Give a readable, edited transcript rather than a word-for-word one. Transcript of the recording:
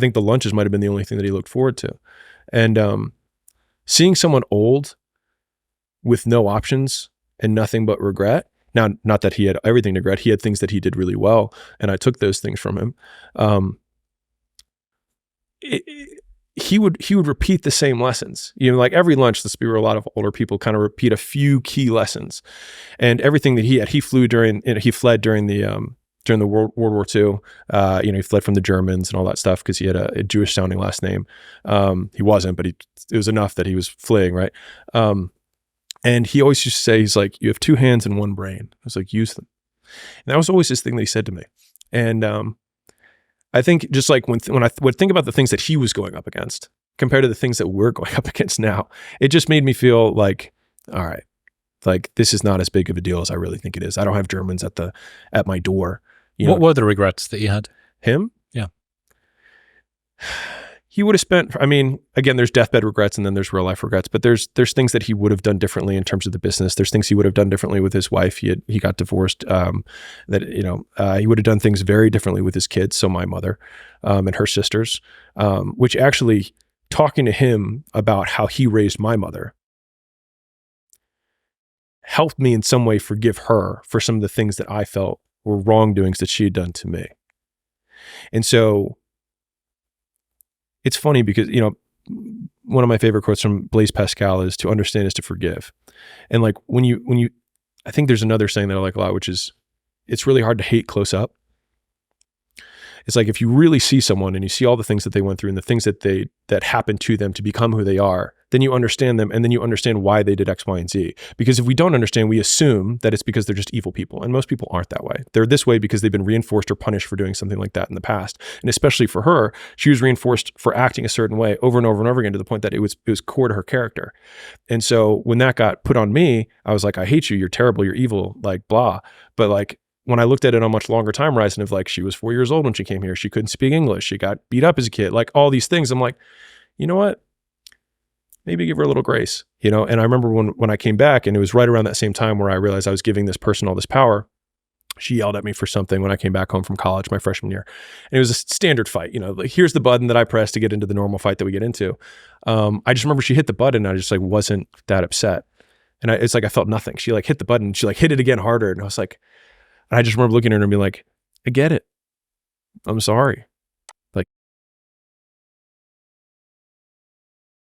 think the lunches might've been the only thing that he looked forward to. And seeing someone old with no options and nothing but regret. Now, not that he had everything to regret. He had things that he did really well, and I took those things from him. He would repeat the same lessons. You know, like every lunch, let's be real, a lot of older people kind of repeat a few key lessons, and everything that he had. He fled during the World War II. You know, he fled from the Germans and all that stuff because he had a Jewish sounding last name. He wasn't, but it was enough that he was fleeing, right? And he always used to say, he's like, you have two hands and one brain. I was like, use them. And that was always his thing that he said to me. And I think just like when I would think about the things that he was going up against compared to the things that we're going up against now, it just made me feel like, all right, like this is not as big of a deal as I really think it is. I don't have Germans at my door. What were the regrets that you had? Him? Yeah. He would have spent, I mean, again, there's deathbed regrets and then there's real life regrets, but there's things that he would have done differently in terms of the business. There's things he would have done differently with his wife. He got divorced, he would have done things very differently with his kids. So my mother, and her sisters, which actually talking to him about how he raised my mother helped me in some way forgive her for some of the things that I felt were wrongdoings that she had done to me. And so it's funny because, you know, one of my favorite quotes from Blaise Pascal is to understand is to forgive. And like when you, I think there's another saying that I like a lot, which is it's really hard to hate close up. It's like if you really see someone and you see all the things that they went through and the things that happened to them to become who they are, then you understand them and then you understand why they did X, Y, and Z. Because if we don't understand, we assume that it's because they're just evil people. And most people aren't that way. They're this way because they've been reinforced or punished for doing something like that in the past. And especially for her, she was reinforced for acting a certain way over and over and over again to the point that it was core to her character. And so when that got put on me, I was like, I hate you. You're terrible. You're evil, like blah. But like, when I looked at it on a much longer time horizon of like, she was 4 years old when she came here. She couldn't speak English. She got beat up as a kid, like all these things. I'm like, you know what? Maybe give her a little grace, you know? And I remember when I came back and it was right around that same time where I realized I was giving this person all this power. She yelled at me for something when I came back home from college, my freshman year. And it was a standard fight, you know, like here's the button that I press to get into the normal fight that we get into. I just remember she hit the button and I just like wasn't that upset. And it's like, I felt nothing. She like hit the button and she like hit it again harder. And I was like, and I just remember looking at her and being like, I get it. I'm sorry.